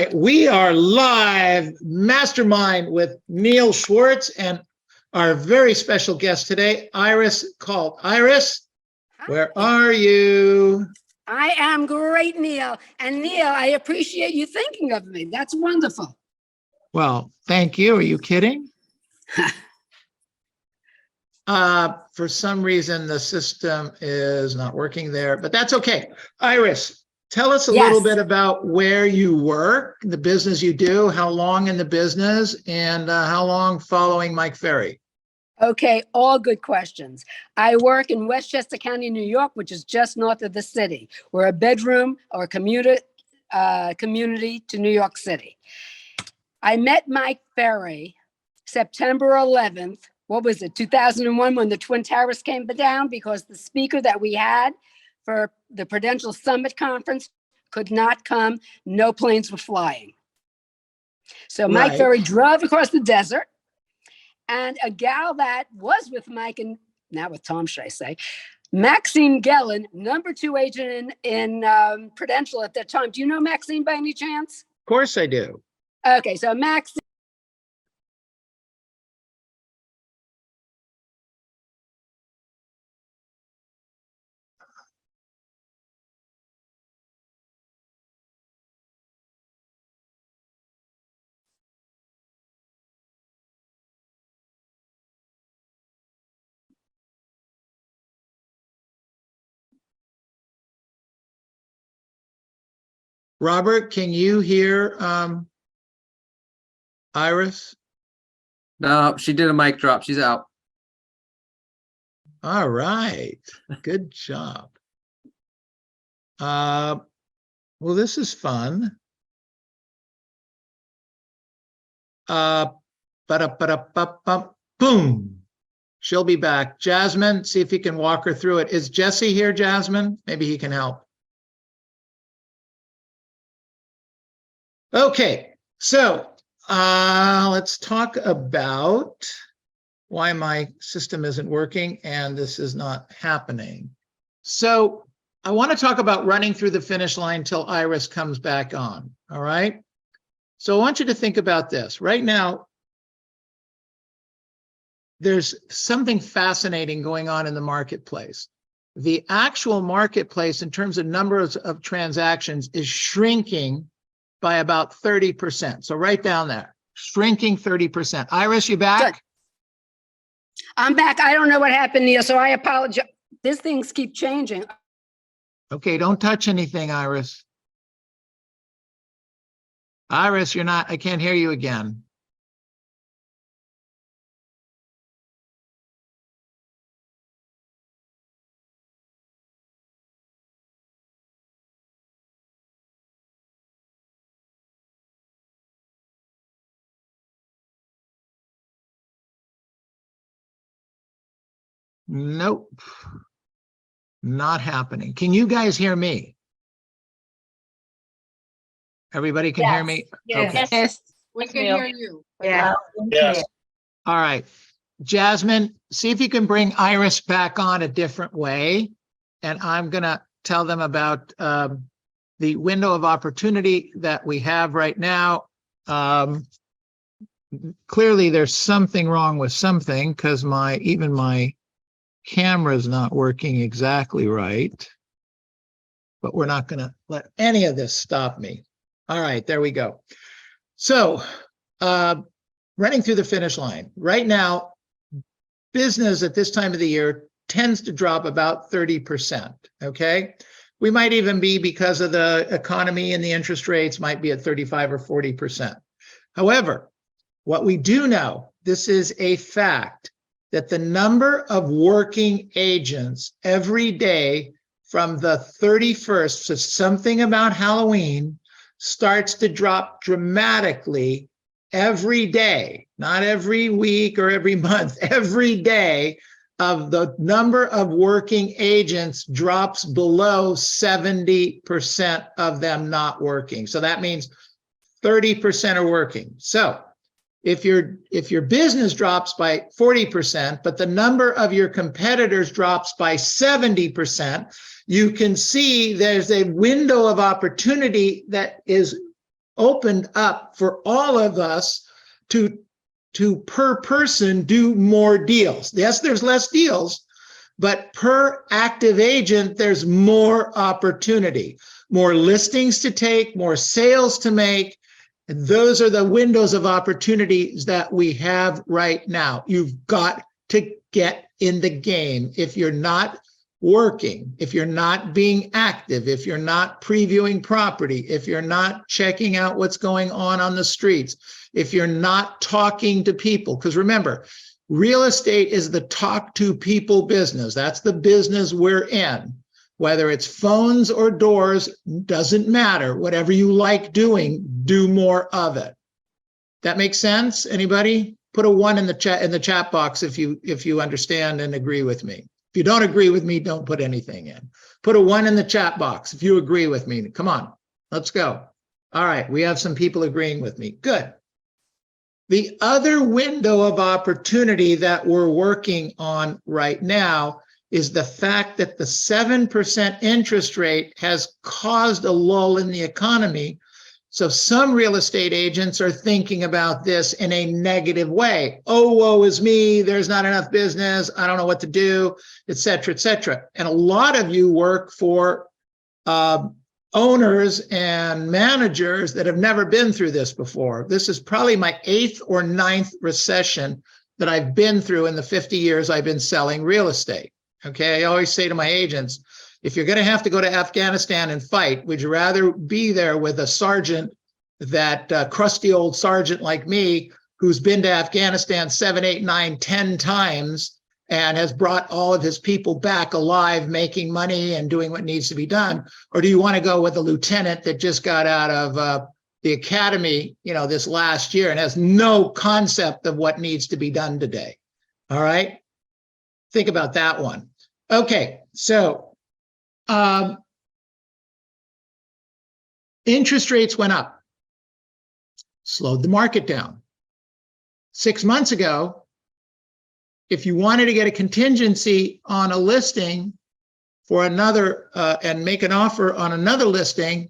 right, we are live, Mastermind with Neil Schwartz and our very special guest today, Iris Kalt. Iris, where are you? I am great, Neil. And Neil, I appreciate you thinking of me. That's wonderful. Well, thank you. Are you kidding? For some reason, the system is not working there, but that's okay. Iris, tell us a little bit about where you work, the business you do, how long in the business, and how long following Mike Ferry. Okay, all good questions. I work in Westchester County, New York, which is just north of the city. We're a bedroom or community to New York City. I met Mike Ferry September 11th. What was it, 2001, when the Twin Towers came down, because the speaker that we had for the Prudential Summit Conference could not come. No planes were flying. So Mike Ferry drove across the desert, and a gal that was with Mike, and now with Tom, should I say, Maxine Gellin, number 2 agent in Prudential at that time. Do you know Maxine by any chance? Of course I do. Okay, so Maxine. Robert, can you hear Iris? No, she did a mic drop. She's out. All right. Good job. Well, this is fun. Boom. She'll be back. Jasmine, see if you can walk her through it. Is Jesse here, Jasmine? Maybe he can help. Okay, so let's talk about why my system isn't working and this is not happening. So I want to talk about running through the finish line till Iris comes back on, all right? So I want you to think about this. Right now, there's something fascinating going on in the marketplace. The actual marketplace in terms of numbers of transactions is shrinking by about 30%. So right down there, shrinking 30%. Iris, you back? Good. I'm back. I don't know what happened, Neil, so I apologize. These things keep changing. Okay, don't touch anything, Iris. Iris, you're not, I can't hear you again. Nope, not happening. Can you guys hear me? Everybody can hear me? Yes. Okay. Yes. We can hear you. Yeah. Yes. All right. Jasmine, see if you can bring Iris back on a different way. And I'm going to tell them about the window of opportunity that we have right now. Clearly, there's something wrong with something because even my camera is not working exactly right. But we're not going to let any of this stop me. All right, there we go. So running through the finish line. Right now, business at this time of the year tends to drop about 30%, okay? We might even be, because of the economy and the interest rates, might be at 35 or 40%. However, what we do know, this is a fact, that the number of working agents every day from the 31st, so something about Halloween, starts to drop dramatically every day, not every week or every month, every day of the number of working agents drops below 70% of them not working. So that means 30% are working. So if your business drops by 40%, but the number of your competitors drops by 70%, you can see there's a window of opportunity that is opened up for all of us to per person do more deals. Yes, there's less deals, but per active agent, there's more opportunity, more listings to take, more sales to make. And those are the windows of opportunities that we have right now. You've got to get in the game. If you're not working, if you're not being active, if you're not previewing property, if you're not checking out what's going on the streets, if you're not talking to people, because remember, real estate is the talk to people business. That's the business we're in. Whether it's phones or doors, doesn't matter. Whatever you like doing, do more of it. That makes sense? Anybody? Put a 1 in the chat box if you understand and agree with me. If you don't agree with me, don't put anything in. Put a 1 in the chat box if you agree with me. Come on, let's go. All right, we have some people agreeing with me. Good. The other window of opportunity that we're working on right now is the fact that the 7% interest rate has caused a lull in the economy. So some real estate agents are thinking about this in a negative way. Oh, woe is me, there's not enough business, I don't know what to do, et cetera, et cetera. And a lot of you work for owners and managers that have never been through this before. This is probably my 8th or 9th recession that I've been through in the 50 years I've been selling real estate. Okay, I always say to my agents, if you're going to have to go to Afghanistan and fight, would you rather be there with a sergeant, that crusty old sergeant like me, who's been to Afghanistan 7, 8, 9, 10 times and has brought all of his people back alive, making money and doing what needs to be done? Or do you want to go with a lieutenant that just got out of the academy, this last year and has no concept of what needs to be done today? All right. Think about that one. Okay. So, interest rates went up, slowed the market down. 6 months ago, if you wanted to get a contingency on a listing for another and make an offer on another listing,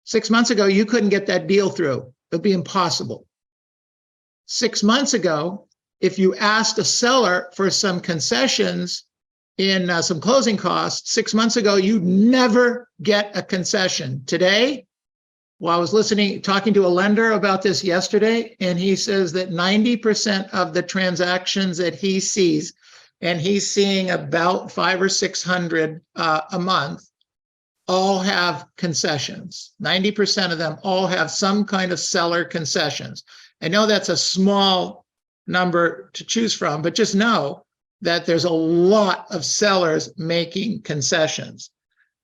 6 months ago, you couldn't get that deal through. It'd be impossible. 6 months ago, if you asked a seller for some concessions in some closing costs, 6 months ago, you'd never get a concession. Today, well, I was talking to a lender about this yesterday, and he says that 90% of the transactions that he sees, and he's seeing about 500 or 600 a month, all have concessions. 90% of them all have some kind of seller concessions. I know that's a small number to choose from, but just know that there's a lot of sellers making concessions.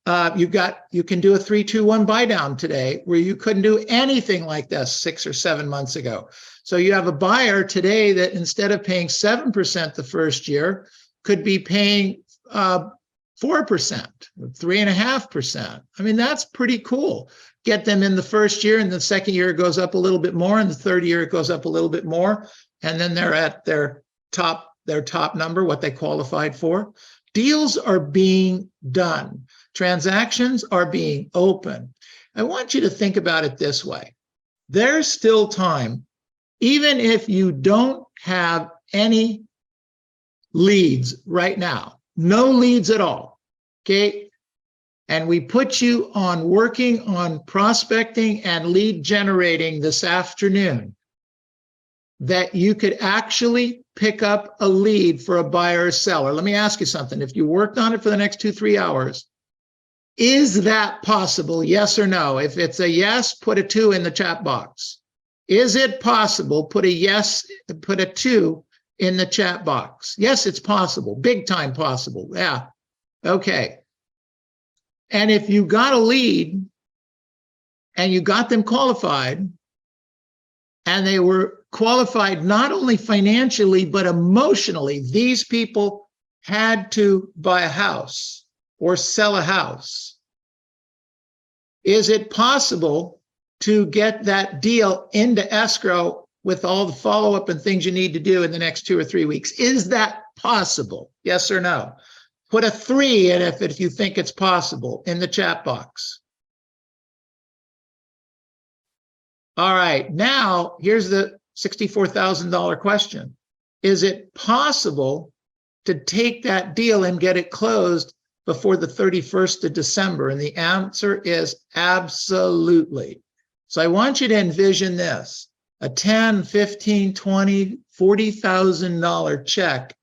You can do a 3-2-1 buy down today where you couldn't do anything like this 6 or 7 months ago. So you have a buyer today that instead of paying 7% the first year could be paying 4%, 3.5%. I mean, that's pretty cool. Get them in the first year, and the second year it goes up a little bit more, and the third year it goes up a little bit more, and then they're at their top number, what they qualified for. Deals are being done. Transactions are being open. I want you to think about it this way. There's still time, even if you don't have any leads right now, no leads at all, okay? And we put you on working on prospecting and lead generating this afternoon, that you could actually pick up a lead for a buyer or seller. Let me ask you something. If you worked on it for the next 2-3 hours, is that possible? Yes or no? If it's a yes, put a 2 in the chat box. Is it possible? Put a yes, put a 2 in the chat box. Yes, it's possible. Big time possible. Yeah. Okay. And if you got a lead and you got them qualified, and they were qualified not only financially, but emotionally, these people had to buy a house or sell a house. Is it possible to get that deal into escrow with all the follow-up and things you need to do in the next 2 or 3 weeks? Is that possible? Yes or no? Put a 3 in if you think it's possible in the chat box. All right, now here's the $64,000 question. Is it possible to take that deal and get it closed before the 31st of December? And the answer is absolutely. So I want you to envision this, a $10, $15, $20, $40,000 check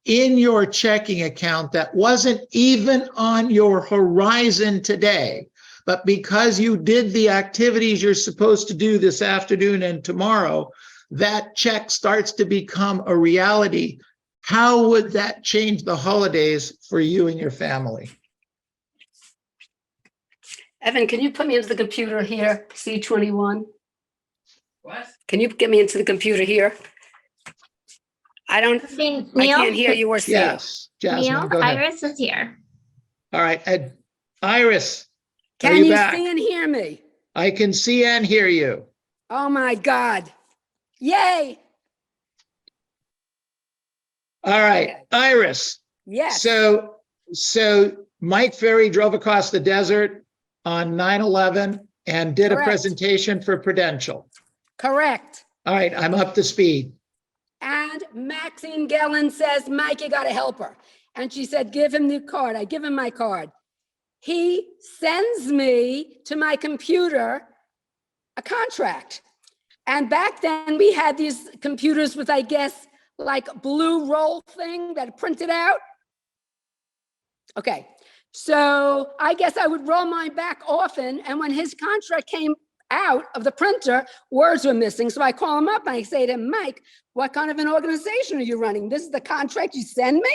in your checking account that wasn't even on your horizon today. But because you did the activities you're supposed to do this afternoon and tomorrow, that check starts to become a reality. How would that change the holidays for you and your family? Evan, can you put me into the computer here, C21? What? Can you get me into the computer here? I can't hear you or see you. Yes, Jasmine, Neil, go ahead. Iris is here. All right, Iris, are Can you back? see and hear me? I can see and hear you. Oh my God. Yay. All right, Okay. Iris. Yes. So Mike Ferry drove across the desert on 9/11 and did Correct. a presentation for Prudential. Correct. All right, I'm up to speed. And Maxine Gellin says, Mike, you got to help her. And she said, give him the card. I give him my card. He sends me to my computer a contract. And back then we had these computers with, I guess, like blue roll thing that printed out. Okay. So I guess I would roll mine back often. And when his contract came out of the printer, words were missing. So I call him up and I say to him, Mike, what kind of an organization are you running? This is the contract you send me?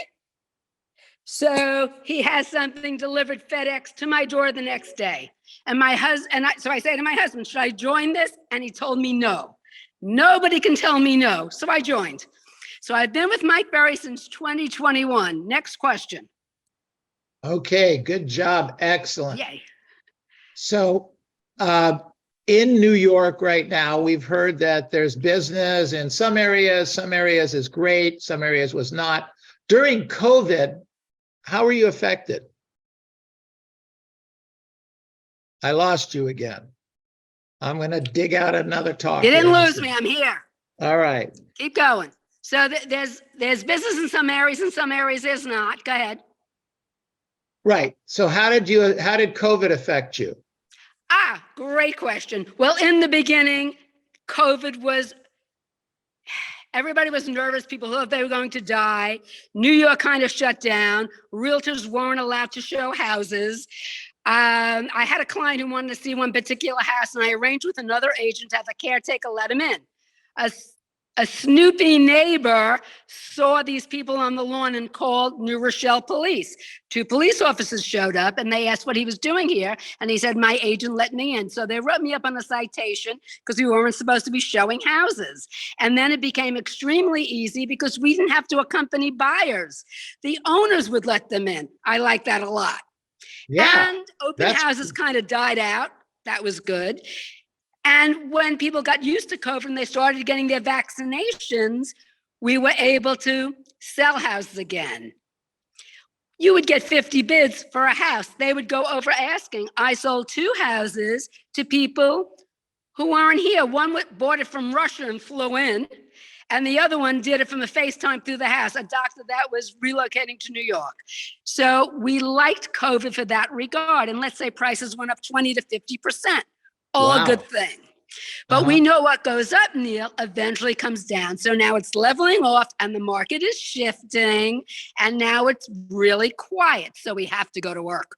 So he has something delivered FedEx to my door the next day. And so I say to my husband, should I join this? And he told me no. Nobody can tell me no. So I joined. So I've been with Mike Berry since 2021. Next question. Okay, good job. Excellent. Yay. So in New York right now, we've heard that there's business in some areas is great, some areas was not. During COVID, how were you affected? I lost you again. I'm going to dig out another talk. You didn't here. lose me. I'm here. All right. Keep going. So there's business in some areas there's not. Go ahead. Right. So how did COVID affect you? Great question. Well, in the beginning, everybody was nervous. People thought they were going to die. New York kind of shut down. Realtors weren't allowed to show houses. I had a client who wanted to see one particular house, and I arranged with another agent to have the caretaker let him in. A snoopy neighbor saw these people on the lawn and called New Rochelle police. 2 police officers showed up and they asked what he was doing here. And he said, my agent let me in. So they wrote me up on a citation because we weren't supposed to be showing houses. And then it became extremely easy because we didn't have to accompany buyers. The owners would let them in. I like that a lot. Yeah. And open houses kind of died out. That was good. And when people got used to COVID and they started getting their vaccinations, we were able to sell houses again. You would get 50 bids for a house. They would go over asking. I sold 2 houses to people who aren't here. One bought it from Russia and flew in, and the other one did it from a FaceTime through the house, a doctor that was relocating to New York. So we liked COVID for that regard. And let's say prices went up 20 to 50%. All Wow. a good thing. But we know what goes up, Neil, eventually comes down. So now it's leveling off and the market is shifting and now it's really quiet. So we have to go to work.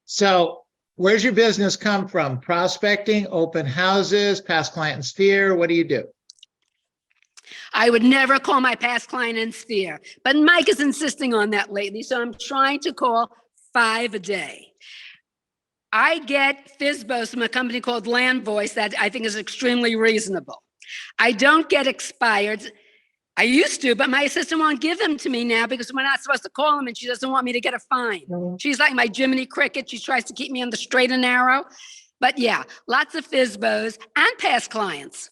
So where's your business come from? Prospecting, open houses, past client and sphere? What do you do? I would never call my past client in sphere, but Mike is insisting on that lately. So I'm trying to call 5 a day. I get FISBOs from a company called Land Voice that I think is extremely reasonable. I don't get expired. I used to, but my assistant won't give them to me now because we're not supposed to call them and she doesn't want me to get a fine. She's like my Jiminy Cricket. She tries to keep me on the straight and narrow. But yeah, lots of FISBOs and past clients.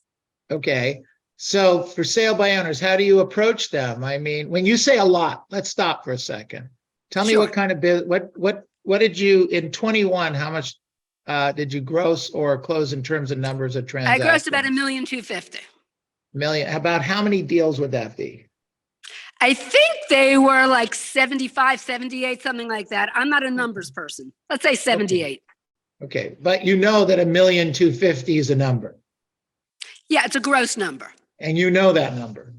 Okay. So for sale by owners, how do you approach them? I mean, when you say a lot, let's stop for a second. Tell me Sure. what kind of what did you in 21, how much did you gross or close in terms of numbers of I transactions? grossed about $1,250,000. Million. About how many deals would that be? I think they were like 75, 78, something like that. I'm not a numbers person. Let's say 78. Okay, but you know that $1,250,000 is a number, Yeah, it's a gross number. and you know that number.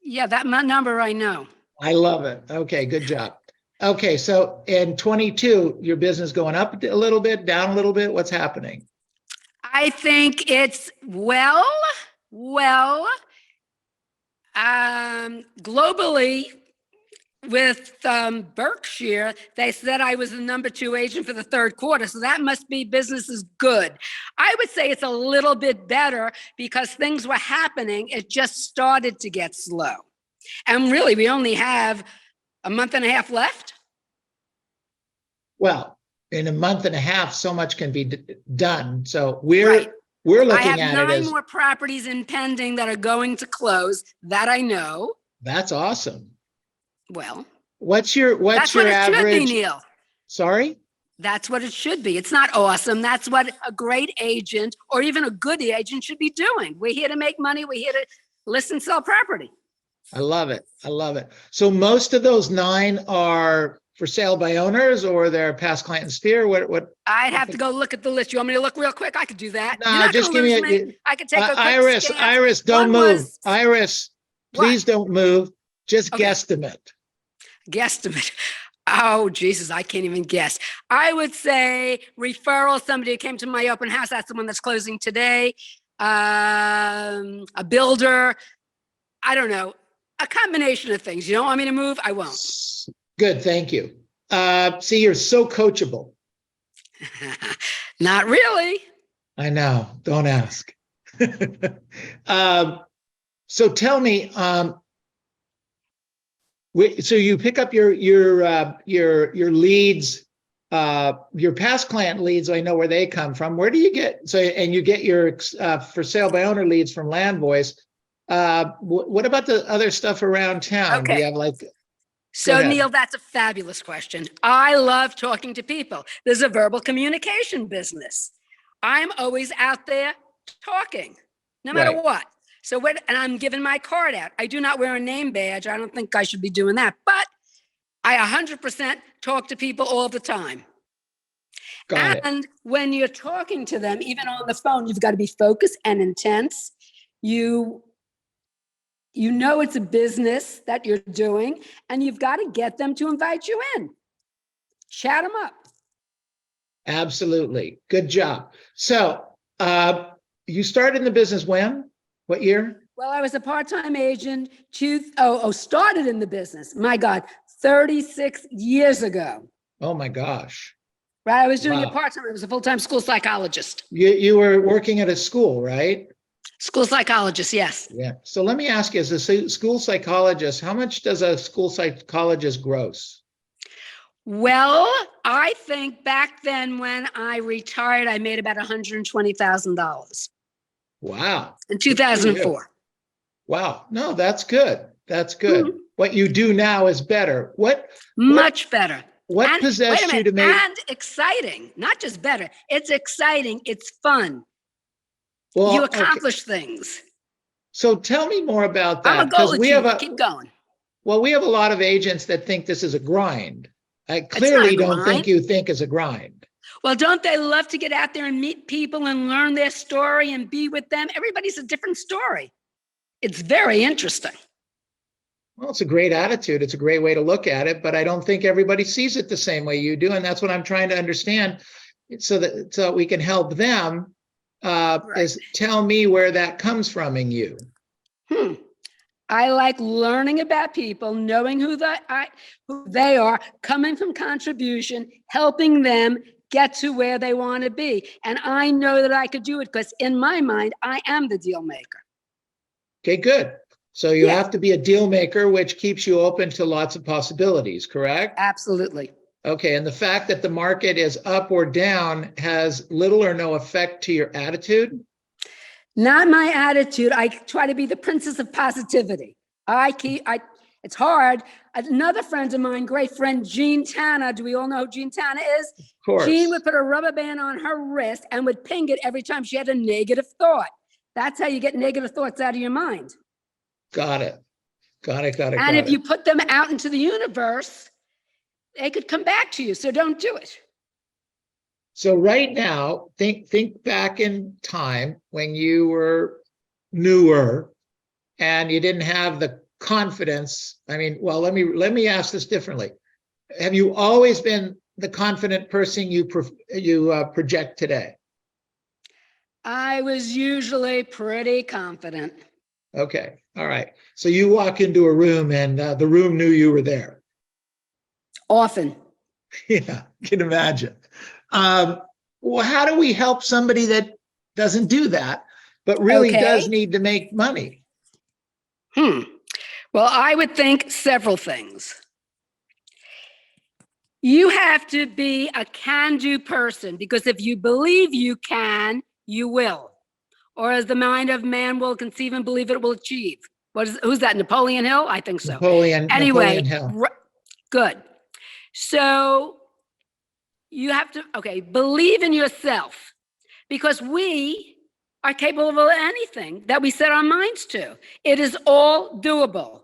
Yeah, that number I know. I love it. Okay, good job. Okay, so in 22, your business going up a little bit, down a little bit. What's happening? I think it's globally with Berkshire, they said I was the number 2 agent for the third quarter. So that must be business is good. I would say it's a little bit better because things were happening. It just started to get slow. And really, we only have a month and a half left. Well, in a month and a half, so much can be done. So we're Right. we're I looking have at it 9 as more properties in pending that are going to close. That I know. that's awesome. Well, What's your that's what it should be, average? Neil. Sorry? That's what it should be. It's not awesome. That's what a great agent or even a good agent should be doing. We're here to make money. We're here to list and sell property. I love it. I love it. So most of those 9 are for sale by owners, or they're past client and sphere? What? I'd have to go look at the list. You want me to look real quick? I could do that. No, You're not just gonna give lose me me. I could take a quick Iris, scan. Iris, don't One move. was- Iris, What? please don't move. Just Okay. guesstimate. Guesstimate. Oh, Jesus, I can't even guess. I would say referral, somebody who came to my open house. That's the one that's closing today. A builder. I don't know. A combination of things. You don't want me to move? I won't. Good, thank you. See, you're so coachable. Not really. I know, don't ask. So tell me, so you pick up your leads, your past client leads. I know where they come from. Where do you get and you get your for sale by owner leads from Land Voice. What about the other stuff around town? Do Okay. you have like? So, ahead. Neil, that's a fabulous question. I love talking to people. There's a verbal communication business. I'm always out there talking, no matter Right. what. So and I'm giving my card out. I do not wear a name badge. I don't think I should be doing that, but I 100% talk to people all the time. Got it. And when you're talking to them, even on the phone, you've got to be focused and intense. You know it's a business that you're doing, and you've got to get them to invite you in. Chat them up. Absolutely. Good job. So you started in the business when? What year? Well, I was a part-time agent, started in the business. My God, 36 years ago. Oh my gosh. Right, I was doing it Wow. part-time. I was a full-time school psychologist. You were working at a school, right? School psychologist, yes. Yeah. So let me ask you, as a school psychologist, how much does a school psychologist gross? Well, I think back then when I retired, I made about $120,000 Wow. in 2004. Wow. No, that's good. That's good. Mhm. What you do now is better. Much better. What And- possessed wait a you to minute, make? and exciting, not just better. It's exciting. It's fun. Well, You okay. accomplish things. So tell me more about I'm that. a goal we have achiever. Keep going. we have a lot of agents that think this is a grind. I clearly don't think grind. you think it's a grind. Well, don't they love to get out there and meet people and learn their story and be with them? Everybody's a different story. It's very interesting. Well, it's a great attitude. It's a great way to look at it, but I don't think everybody sees it the same way you do. And that's what I'm trying to understand so that we can help them. Is tell me where that comes from in you. I like learning about people, knowing who they are, coming from contribution, helping them get to where they want to be. And I know that I could do it because in my mind, I am the deal maker. Okay, good. So you Yeah. have to be a deal maker, which keeps you open to lots of possibilities, correct? Absolutely. Okay, and the fact that the market is up or down has little or no effect to your attitude? Not my attitude. I try to be the princess of positivity. It's hard. another friend of mine, great friend, Jean Tanner. Do we all know who Jean Tanner is? Of course. Jean would put a rubber band on her wrist and would ping it every time she had a negative thought. That's how you get negative thoughts out of your mind. Got it. And if you put them out into the universe, they could come back to you. So don't do it. So right now, think back in time when you were newer and you didn't have the confidence. I mean, well, let me ask this differently. Have you always been the confident person you project today? I was usually pretty confident. Okay. All right. So you walk into a room and the room knew you were there. Often. Yeah, I can imagine. Well, how do we help somebody that doesn't do that, but really does need to make money? Well, I would think several things. You have to be a can-do person, because if you believe you can, you will. Or as the mind of man will conceive and believe it will achieve. Who's that, Napoleon Hill? I think so. Napoleon Hill. Good. So you have to, believe in yourself, because we are capable of anything that we set our minds to. It is all doable.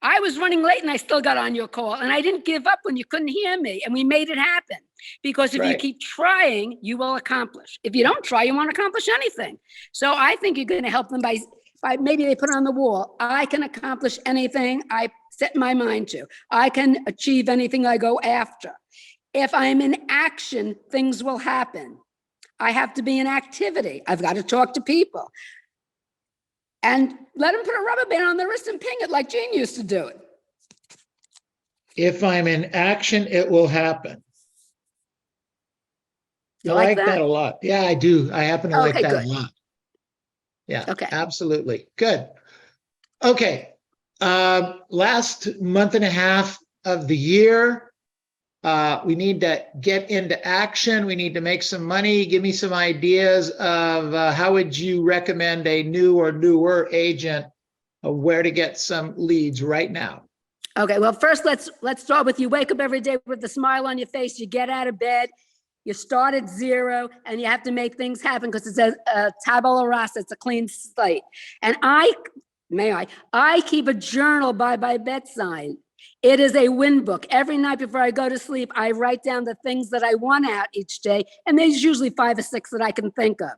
I was running late and I still got on your call, and I didn't give up when you couldn't hear me, and we made it happen. Because if you keep trying, you will accomplish. If you don't try, you won't accomplish anything. So I think you're going to help them by maybe they put on the wall, I can accomplish anything I set my mind to. I can achieve anything I go after. If I'm in action, things will happen. I have to be in activity. I've got to talk to people. And let them put a rubber band on their wrist and ping it like Jean used to do it. If I'm in action, it will happen. I like that a lot. Yeah, I do. I happen to like that a lot. Yeah, absolutely. Good. Okay. Last month and a half of the year, we need to get into action. We need to make some money. Give me some ideas of how would you recommend a new or newer agent of where to get some leads right now? Okay, well, first let's start with you wake up every day with a smile on your face. You get out of bed, you start at zero, and you have to make things happen because it's a tabula rasa. It's a clean slate. And I keep a journal by my bedside. It is a win book. Every night before I go to sleep, I write down the things that I won out each day. And there's usually 5 or 6 that I can think of.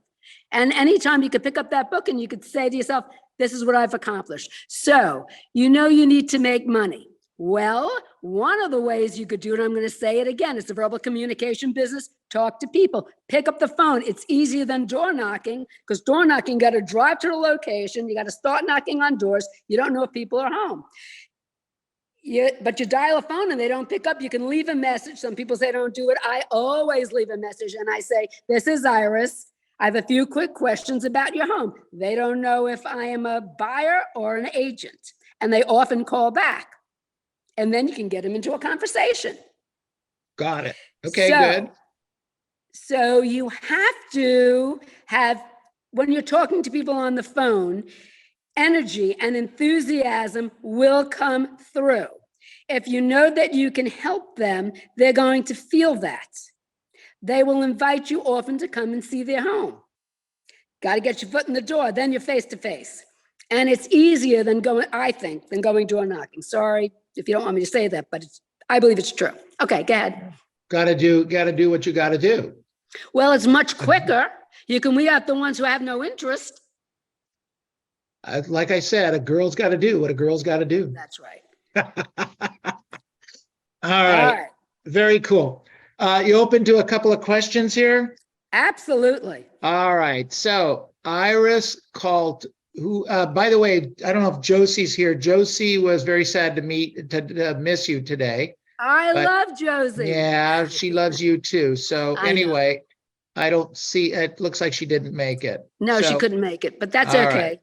And anytime you could pick up that book and you could say to yourself, this is what I've accomplished. So, you need to make money. Well, one of the ways you could do it, I'm going to say it again, it's a verbal communication business. Talk to people. Pick up the phone. It's easier than door knocking, because door knocking, you got to drive to the location. You got to start knocking on doors. You don't know if people are home. But you dial a phone and they don't pick up. You can leave a message. Some people say don't do it. I always leave a message and I say, this is Iris. I have a few quick questions about your home. They don't know if I am a buyer or an agent, and they often call back. And then you can get them into a conversation. Got it. Okay, good. So you have to have, when you're talking to people on the phone, energy and enthusiasm will come through. If you know that you can help them, they're going to feel that. They will invite you often to come and see their home. Got to get your foot in the door, then you're face to face. And it's easier than going door knocking. Sorry if you don't want me to say that, but I believe it's true. Okay, go ahead. Got to do what you got to do. Well, it's much quicker. You can weed out the ones who have no interest. Like I said, a girl's got to do what a girl's got to do. That's right. All right. Very cool. You open to a couple of questions here? Absolutely. All right. So Iris Kalt, who, by the way, I don't know if Josie's here. Josie was very sad to miss you today. I love Josie. Yeah, she loves you too. So anyway, I don't see, it looks like she didn't make it. No, she couldn't make it, but that's okay. Right.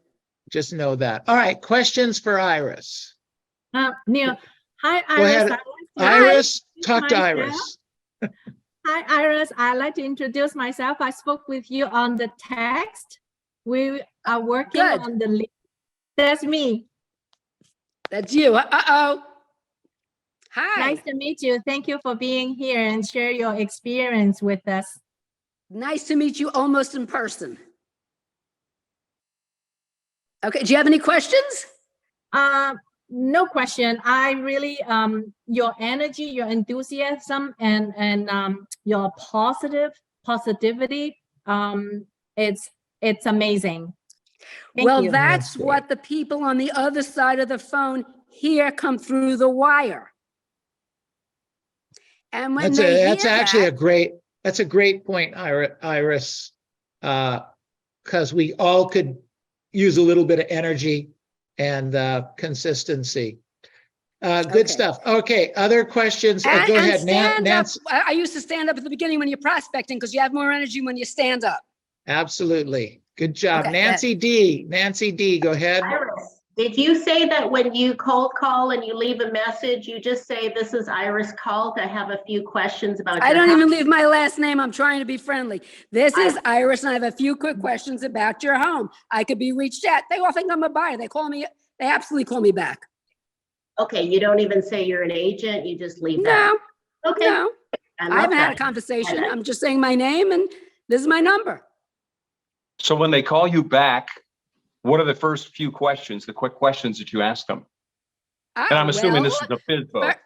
Just know that. All right. Questions for Iris. Neil. Hi, Go Iris. ahead. Iris, talk to Iris. Hi, Iris. I'd like to introduce myself. I spoke with you on the text. We are working on the link. That's me. That's you. Uh-oh. Hi. Nice to meet you. Thank you for being here and share your experience with us. Nice to meet you almost in person. Okay, do you have any questions? No question. I really your energy, your enthusiasm, and your positivity. It's amazing. Thank Well, you. that's That's what the people on the other side of the phone hear come through the wire. And when That's hear actually that, that's a great point, Iris. Because we all could use a little bit of energy and consistency. Good Okay. stuff. Okay, other questions? Go ahead, stand up. Nancy. I used to stand up at the beginning when you're prospecting because you have more energy when you stand up. Absolutely. Good job. Okay, go ahead. Nancy D, go ahead. Iris, did you say that when you cold call and you leave a message, you just say, "This is Iris Kalt. I have a few questions about I your don't house." even leave my last name. I'm trying to be friendly. This is Iris, and I have a few quick questions about your home. I could be reached at. They all think I'm a buyer. They absolutely call me back. Okay, you don't even say you're an agent, you just leave No, that. Okay. no. I love haven't had a that. conversation. I like- I'm just saying my name, and this is my number. So when they call you back, what are the first few questions, the quick questions that you ask them? And I'm assuming this is a FID vote.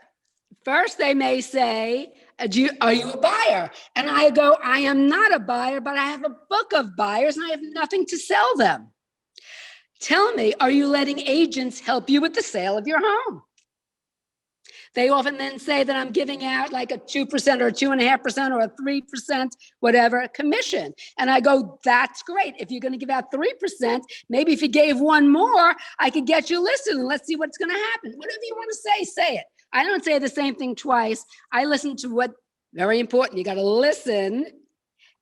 First, they may say, are you a buyer? And I go, I am not a buyer, but I have a book of buyers and I have nothing to sell them. Tell me, are you letting agents help you with the sale of your home? They often then say that I'm giving out like a 2% or a 2.5% or a 3%, whatever, commission. And I go, that's great. If you're going to give out 3%, maybe if you gave one more, I could get you listed and let's see what's going to happen. Whatever you want to say it. I don't say the same thing twice. I listen to what, very important, you got to listen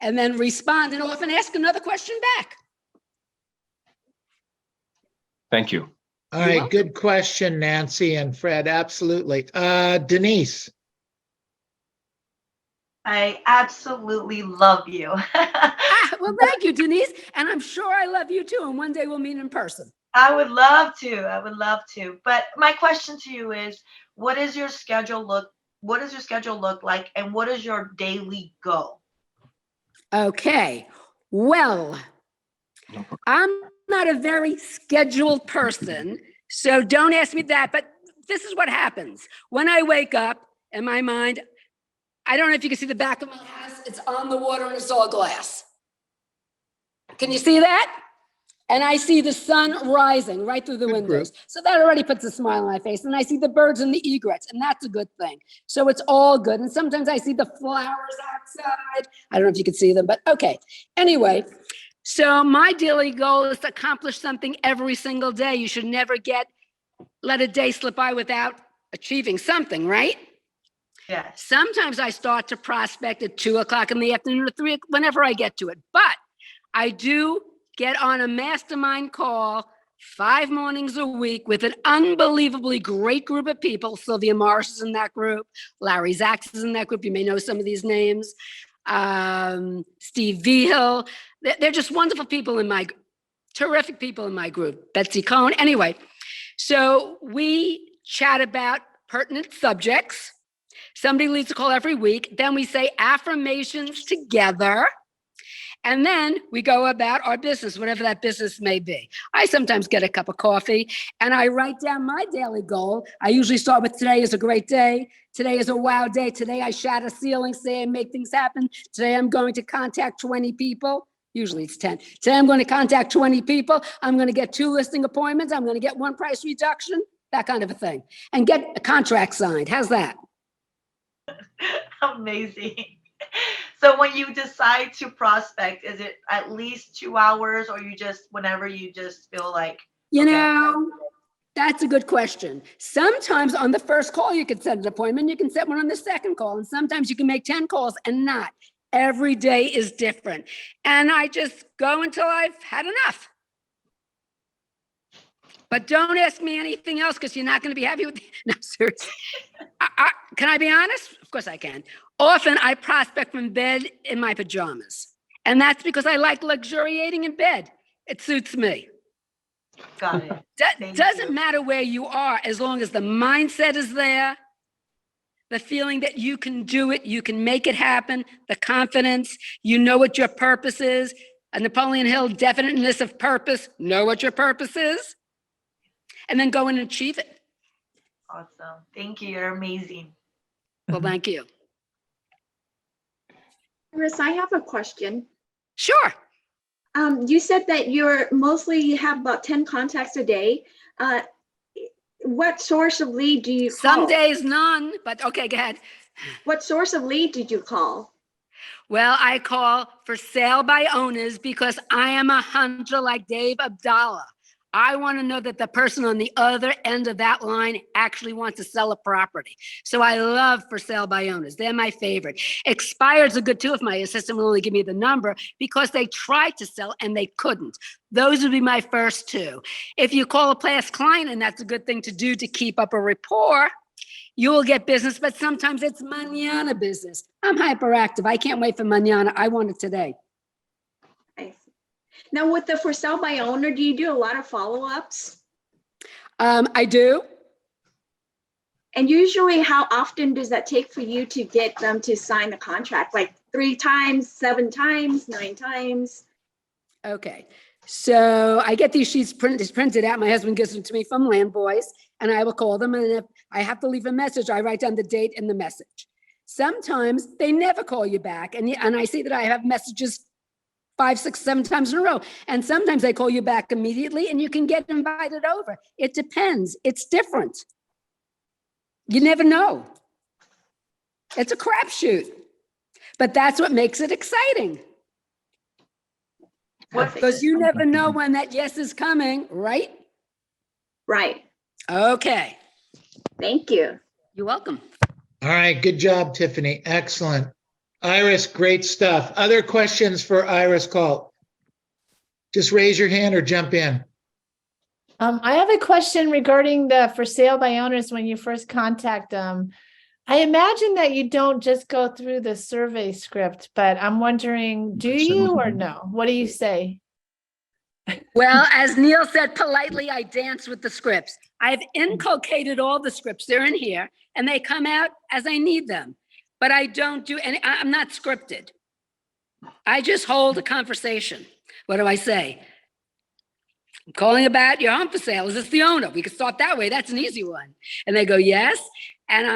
and then respond and often ask another question back. Thank you. All You're right, welcome. good question, Nancy and Fred. Absolutely. Denise. I absolutely love you. Well, thank you, Denise. And I'm sure I love you too. And one day we'll meet in person. I would love to. I would love to. But my question to you is, what does your schedule look like, and what is your daily goal? Okay. Well, I'm not a very scheduled person, so don't ask me that. But this is what happens. When I wake up in my mind, I don't know if you can see the back of my house. It's on the water and it's all glass. Can you see that? And I see the sun rising right through the Good windows. group. So that already puts a smile on my face. And I see the birds and the egrets, and that's a good thing. So it's all good. And sometimes I see the flowers outside. I don't know if you can see them, but okay. Anyway, so my daily goal is to accomplish something every single day. You should never let a day slip by without achieving something, right? Yes. Sometimes I start to prospect at 2:00 in the afternoon or 3:00, whenever I get to it. But I do get on a mastermind call 5 mornings a week with an unbelievably great group of people. Sylvia Morris is in that group. Larry Zaks is in that group. You may know some of these names. Steve Vigil. They're just wonderful people terrific people in my group. Betsy Cohn. Anyway, so we chat about pertinent subjects. Somebody leads a call every week. Then we say affirmations together. And then we go about our business, whatever that business may be. I sometimes get a cup of coffee and I write down my daily goal. I usually start with today is a great day. Today is a wow day. Today I shatter ceilings. Today I make things happen. Today I'm going to contact 20 people. Usually it's 10. Today I'm going to contact 20 people. I'm going to get 2 listing appointments. I'm going to get 1 price reduction, that kind of a thing. And get a contract signed. How's that? Amazing. So when you decide to prospect, is it at least 2 hours, or you just, whenever you just feel like, You okay, know, that's a good question. Sometimes on the first call, you can set an appointment. You can set one on the second call. And sometimes you can make 10 calls and not. Every day is different. And I just go until I've had enough. But don't ask me anything else because you're not going to be happy with me. No, seriously. Can I be honest? Of course I can. Often I prospect from bed in my pajamas. And that's because I like luxuriating in bed. It suits me. got it. Thank Doesn't you. matter where you are, as long as the mindset is there the feeling that you can do it, you can make it happen, the confidence, you know what your purpose is. A Napoleon Hill definiteness of purpose, know what your purpose is, and then go and achieve it. Awesome. Thank you. You're amazing. Well, thank you. Iris, I have a question. Sure. You said that you have about 10 contacts a day. What source of lead do you call? Some days none, but okay, go ahead. What source of lead did you call? Well, I call for sale by owners because I am a hunter like Dave Abdallah. I want to know that the person on the other end of that line actually wants to sell a property. So I love for sale by owners. They're my favorite. Expireds are good too if my assistant will only give me the number because they tried to sell and they couldn't. Those would be my first two. If you call a past client, and that's a good thing to do to keep up a rapport, you will get business, but sometimes it's mañana business. I'm hyperactive. I can't wait for mañana. I want it today. I see. Now with the for sale by owner, do you do a lot of follow-ups? I do. And usually how often does that take for you to get them to sign the contract? Like 3 times, 7 times, 9 times? Okay. So I get these sheets printed out. My husband gives them to me from Land Boys, and I will call them. And if I have to leave a message, I write down the date and the message. Sometimes they never call you back. And I see that I have messages 5, 6, 7 times in a row. And sometimes they call you back immediately and you can get invited over. It depends. It's different. You never know. It's a crapshoot. But that's what makes it exciting. Because you never know when that yes is coming, right? Right. Okay. Thank you. You're welcome. All right, good job, Tiffany. Excellent. Iris, great stuff. Other questions for Iris Kalt? Just raise your hand or jump in. I have a question regarding the for sale by owners when you first contact them. I imagine that you don't just go through the survey script, but I'm wondering, do you or no? What do you say? Well, as Neil said politely, I dance with the scripts. I've inculcated all the scripts. They're in here and they come out as I need them. But I don't do any, I'm not scripted. I just hold a conversation. What do I say? I'm calling about your home for sale. Is this the owner? We could start that way. That's an easy one. And they go, yes. And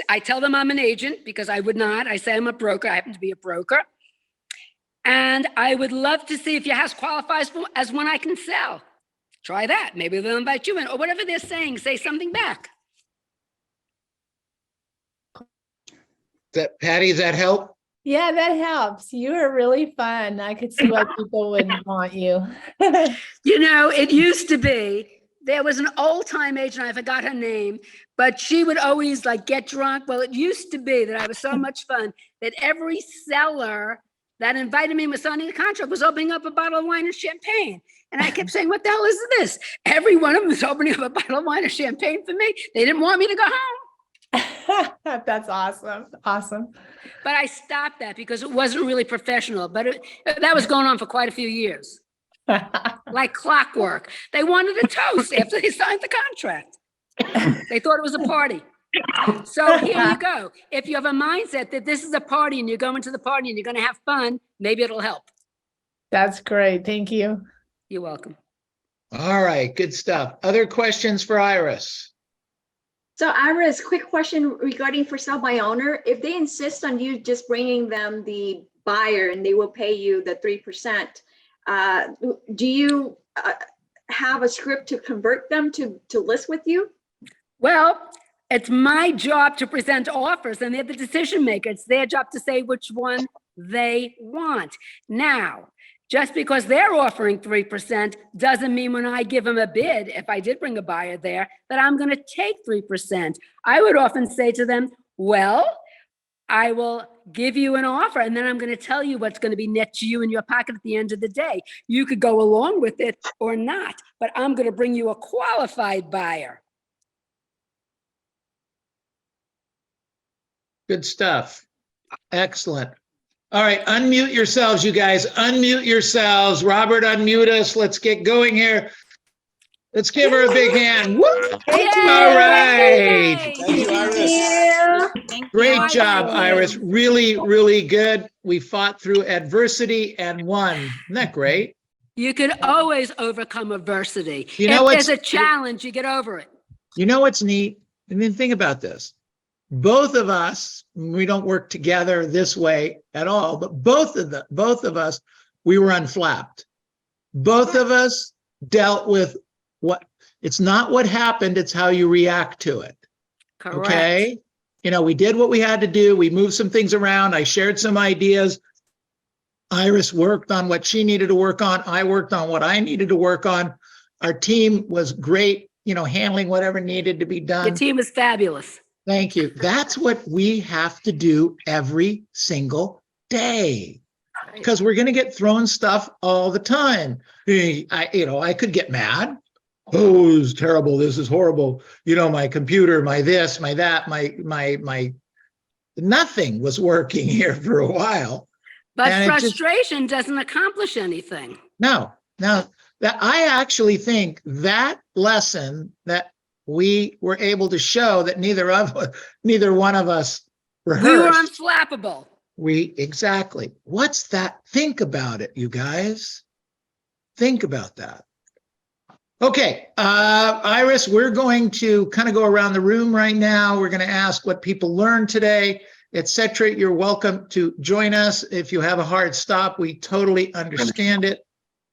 I tell them I'm an agent because I would not. I say I'm a broker. I happen to be a broker. And I would love to see if your house qualifies as one I can sell. Try that. Maybe they'll invite you in or whatever they're saying, say something back. Patty, does that help? Yeah, that helps. You are really fun. I could see why people would want you. You know, it used to be, there was an old time agent, I forgot her name, but she would always like get drunk. Well, it used to be that I was so much fun that every seller that invited me and was signing a contract was opening up a bottle of wine and champagne. And I kept saying, what the hell is this? Every one of them was opening up a bottle of wine and champagne for me. They didn't want me to go home. That's awesome. Awesome. But I stopped that because it wasn't really professional. But that was going on for quite a few years. Like clockwork. They wanted a toast after they signed the contract. They thought it was a party. So here you go. If you have a mindset that this is a party and you're going to the party and you're going to have fun, maybe it'll help. That's great. Thank you. You're welcome. All right, good stuff. Other questions for Iris? So Iris, quick question regarding for sale by owner. If they insist on you just bringing them the buyer and they will pay you the 3%, do you have a script to convert them to list with you? Well, it's my job to present offers and they're the decision maker. It's their job to say which one they want. Now, just because they're offering 3% doesn't mean when I give them a bid, if I did bring a buyer there, that I'm going to take 3%. I would often say to them, well, I will give you an offer and then I'm going to tell you what's going to be net to you in your pocket at the end of the day. You could go along with it or not, but I'm going to bring you a qualified buyer. Good stuff. Excellent. All right, unmute yourselves, you guys. Unmute yourselves. Robert, unmute us. Let's get going here. Let's give her a big hand. Woo! Thank you. All right. Thank you, Iris. Thank Great you. job, Iris. Really, really good. We fought through adversity and won. Isn't that great? You can always overcome adversity. You know If there's what's- a challenge, you get over it. You know what's neat? I mean, think about this. Both of us, we don't work together this way at all, but both of us, we were unflapped. Both of us dealt with what, it's not what happened, it's how you react to it. Correct. Okay? You know, we did what we had to do. We moved some things around. I shared some ideas. Iris worked on what she needed to work on. I worked on what I needed to work on. Our team was great, you know, handling whatever needed to be done. Your team is fabulous. Thank you. That's what we have to do every single day, because we're going to get thrown stuff all the time. I could get mad. Oh, this is terrible. This is horrible. You know, my computer, my this, my that, my nothing was working here for a while. But And it just- frustration doesn't accomplish anything. No, that I actually think that lesson that we were able to show that neither one of us rehearsed. We were unflappable. Exactly. What's that? Think about it, you guys. Think about that. Okay, Iris, we're going to kind of go around the room right now. We're going to ask what people learned today, etc. You're welcome to join us. If you have a hard stop, we totally understand it.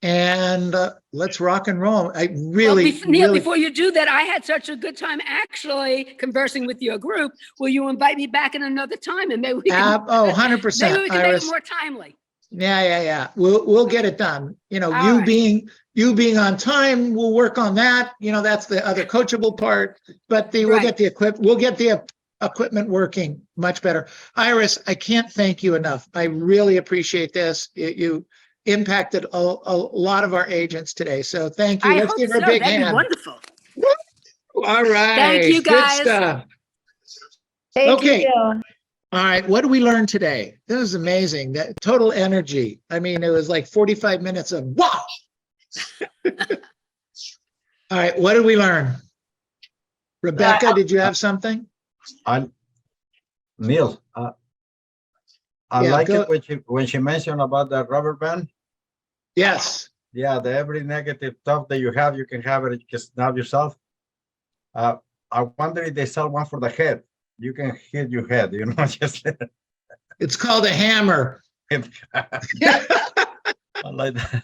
And let's rock and roll. I really, Neil, really. before you do that, I had such a good time actually conversing with your group. Will you invite me back in another time and maybe we can, 100%. maybe we can make Iris. it more timely. Yeah. We'll get it done. You know, All right. you being on time, we'll work on that. You know, that's the other coachable part. But we'll Right. get the equipment working much better. Iris, I can't thank you enough. I really appreciate this. You impacted a lot of our agents today. So thank you. I Let's hope give her so. a big That'd be hand. wonderful. All right. Thank you, guys. Good stuff. Thank Okay. you. All right, what did we learn today? This was amazing. That total energy. I mean, it was like 45 minutes of wow. All right, what did we learn? Rebecca, did you have something? Neil, I Yeah, like go- it when she mentioned about the rubber band. Yes. Yeah, the every negative thought that you have, you can have it just now yourself. I wonder if they sell one for the head. You can hit your head, you know, just It's called a hammer. I like that.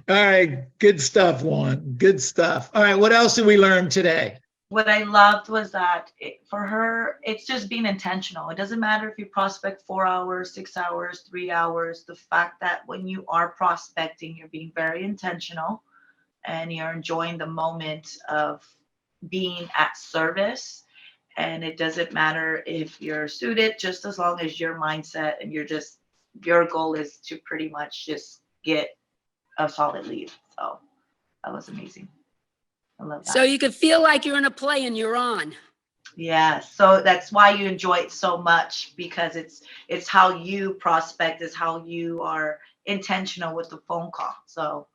All right, good stuff, Juan. Good stuff. All right, what else did we learn today? What I loved was that for her, it's just being intentional. It doesn't matter if you prospect 4 hours, 6 hours, 3 hours. The fact that when you are prospecting, you're being very intentional and you're enjoying the moment of being at service. And it doesn't matter if you're suited, just as long as your mindset and your goal is to pretty much just get a solid lead. So that was amazing. I love that. So you can feel like you're in a play and you're on. Yeah, so that's why you enjoy it so much, because it's how you prospect, is how you are intentional with the phone call. So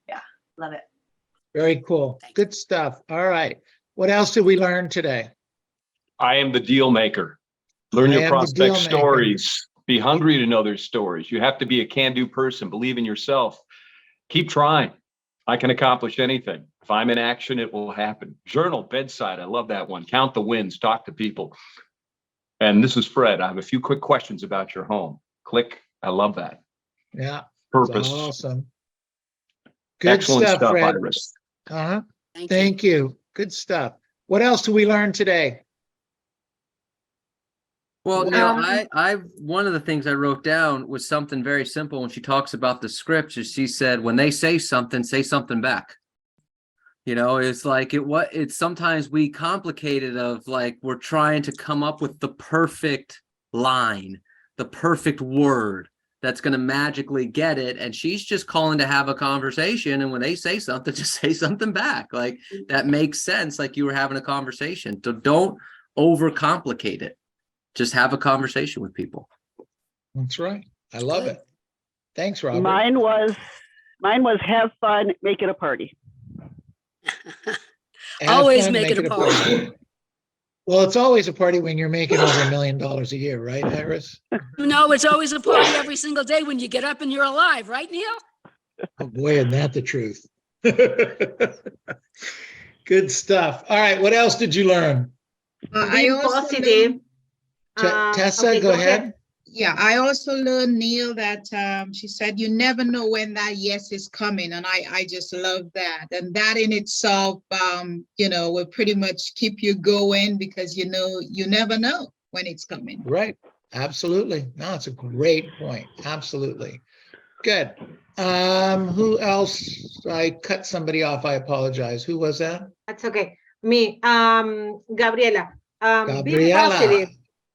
yeah, love it. Very cool. Good stuff. All right. What else did we learn today? I am the deal maker. Learn I your am the prospect deal maker. stories. Be hungry to know their stories. You have to be a can-do person. Believe in yourself. Keep trying. I can accomplish anything. If I'm in action, it will happen. Journal, bedside. I love that one. Count the wins. Talk to people. And this is Fred. I have a few quick questions about your home. Click. I love that. Yeah. Purpose. Awesome. Good Excellent stuff, Fred. Iris. Uh-huh. Thank you. Thank you. Good stuff. What else did we learn today? Well, Neil, I one of the things I wrote down was something very simple when she talks about the scripts. Is she said, when they say something back. You know, it's like it's sometimes we complicate it of like we're trying to come up with the perfect line, the perfect word that's going to magically get it. And she's just calling to have a conversation. And when they say something, just say something back. Like that makes sense. Like you were having a conversation. So don't overcomplicate it. Just have a conversation with people. That's right. I love it. Thanks, Robert. Mine was have fun, make it a party. Have Always fun, make it a party. Well, it's always a party when you're making over $1 million a year, right, Iris? No, it's always a party every single day when you get up and you're alive, right, Neil? Oh, boy, isn't that the truth? Good stuff. All right, what else did you learn? I Being also positive. Tessa, Okay, go ahead. Yeah, I also learned, Neil, that she said you never know when that yes is coming, and I just love that. And that in itself, will pretty much keep you going because you never know when it's coming. Right, absolutely. No, it's a great point. Absolutely. Good. Who else? I cut somebody off. I apologize. Who was that? That's okay. Me, Gabriela. Being Gabriela. positive,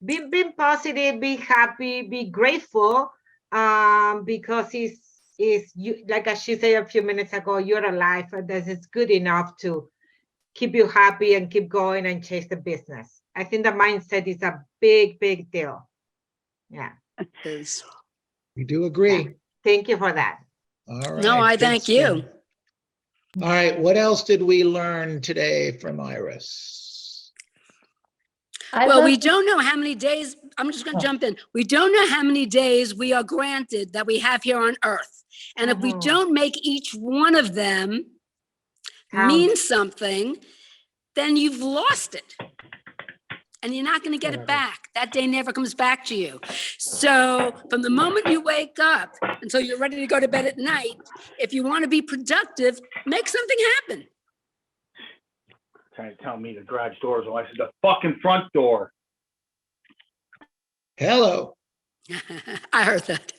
being positive, be happy, be grateful, because it's you, like as she said a few minutes ago, you're alive, and that is good enough to keep you happy and keep going and chase the business. I think the mindset is a big, big deal. Yeah. We do agree. Yeah. Thank you for that. All right. No, I good thank you. stuff. All right, what else did we learn today from Iris? Well, we don't know how many days, I'm just going to jump in. We don't know how many days we are granted that we have here on earth. And if we don't make each one of them mean something, then you've lost it. And you're not going to get it back. That day never comes back to you. So from the moment you wake up until you're ready to go to bed at night, if you want to be productive, make something happen. Trying to tell me the garage door is, I said the fucking front door. Hello. I heard that.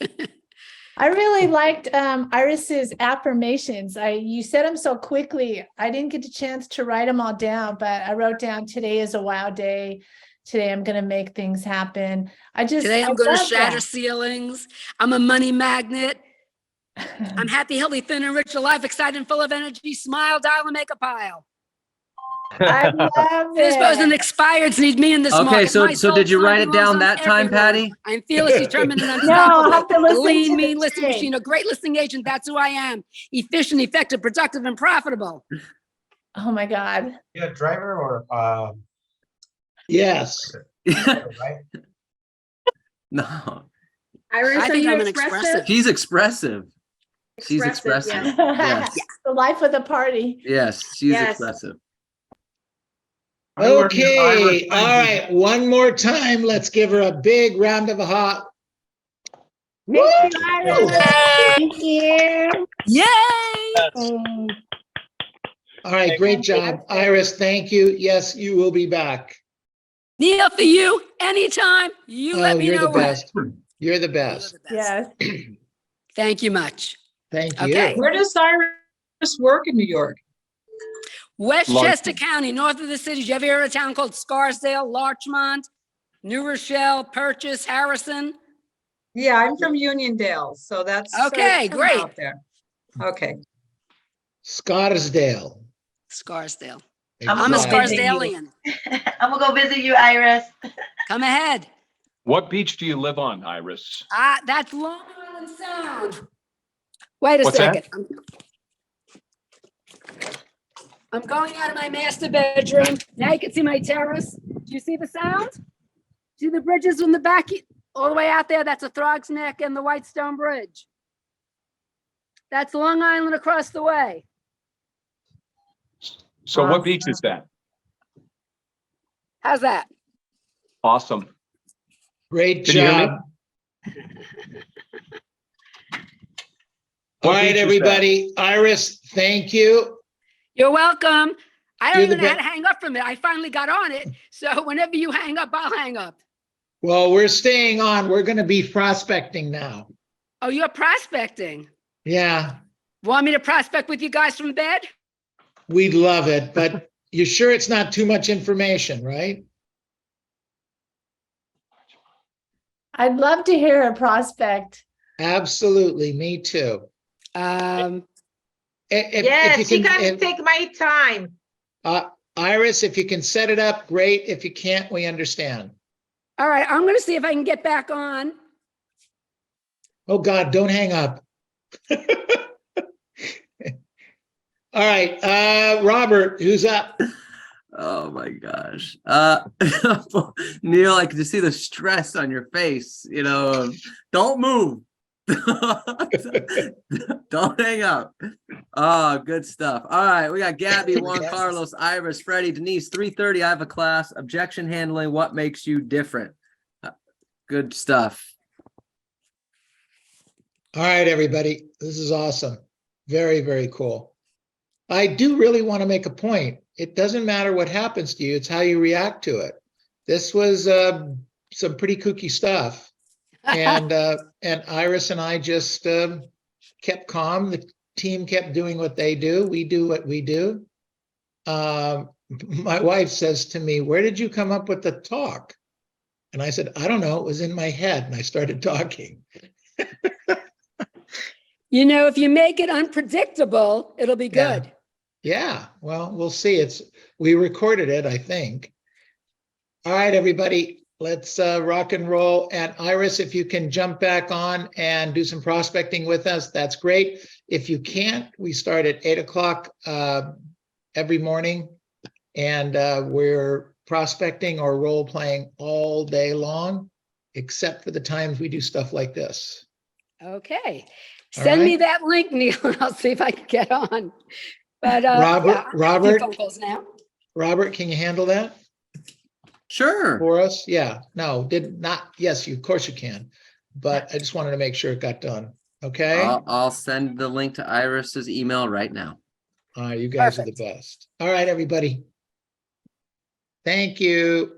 I really liked Iris's affirmations. You said them so quickly. I didn't get a chance to write them all down, but I wrote down today is a wow day. Today I'm going to make things happen. Today I'm going to love shatter that. ceilings. I'm a money magnet. I'm happy, healthy, thin, and rich, alive, excited, and full of energy. Smile, dial, and make a pile. I love This wasn't it. expired. Need me in this Okay, market. so My so did you soul's write it finding lost down on that time, everyone. Patty? I'm fearless, determined, and No, I'll unstoppable. have to listen Lean, to the mean, listing tape. machine, a great listing agent. That's who I am. Efficient, effective, productive, and profitable. Oh my God. You a driver or Yes. right? No, Iris, I are think you I'm an expressive? expressive. she's expressive. She's Expressive, expressive. yeah. Yes, The life of the party. yes, she's Yes. expressive. Okay, all right, one more time. Let's give her a big round of applause. Thank you, Iris. Thank you. Yay! All right, great job. Iris, thank you. Yes, you will be back. Neil, for you, anytime. You let Oh, me you're know the when. best. You're the You're best. the best. Yes. Thank you much. Thank you. Okay. Where does Iris work in New York? Westchester County, north of the city. You ever hear of a town called Scarsdale, Larchmont, New Rochelle, Purchase, Harrison? Yeah, I'm from Uniondale, so that's sort of Okay, great. out there. Okay. Scarsdale. Scarsdale. I'm I'm a gonna go visit you. Scarsdalean. I'm gonna go visit you, Iris. Come ahead. What beach do you live on, Iris? That's Long Island Sound. Wait a What's that? second. I'm going out of my master bedroom. Now you can see my terrace. Do you see the sound? See the bridges in the back, all the way out there? That's a Throgs Neck and the Whitestone Bridge. That's Long Island across the way. So what beach is that? How's that? Awesome. Great Can you hear me? job. What All right, beach is that? everybody. Iris, thank you. You're welcome. I don't You're the even know how to best. hang up from it. I finally got on it. So whenever you hang up, I'll hang up. Well, we're staying on. We're going to be prospecting now. Oh, you're prospecting. Yeah, Want me to prospect with you guys from bed? we'd love it, but you sure it's not too much information, right? I'd love to hear a prospect. Absolutely, me too. If Yes, you you can take my time. Iris, if you can set it up, great. If you can't, we understand. All right, I'm going to see if I can get back on. Oh God, don't hang up. All right, Robert, who's up? Oh my gosh. Neil, I can just see the stress on your face, you know, don't move. Don't hang up. Oh, good stuff. All right, we got Gabby, Juan Carlos, Iris, Freddie, Denise, 3:30. I have a class, objection handling, what makes you different. Good stuff. All right, everybody. This is awesome. Very, very cool. I do really want to make a point. It doesn't matter what happens to you, it's how you react to it. This was some pretty kooky stuff. And Iris and I just kept calm. The team kept doing what they do. We do what we do. My wife says to me, "Where did you come up with the talk?" And I said, "I don't know. It was in my head." And I started talking. You know, if you make it unpredictable, it'll be Yeah. good. Yeah, well, we'll see. We recorded it, I think. All right, everybody, let's rock and roll. And Iris, if you can jump back on and do some prospecting with us, that's great. If you can't, we start at 8 o'clock every morning, and we're prospecting or role playing all day long, except for the times we do stuff like this. Okay. All Send me right. that link, Neil, and I'll see if I can get on. But Robert, yeah, I'm making a few phone calls now. Robert, can you handle that Sure. for us? Yeah, no, did not. Yes, of course you can. But I just wanted to make sure it got done. Okay. I'll send the link to Iris's email right now. You guys are the Perfect. best. All right, everybody. Thank you.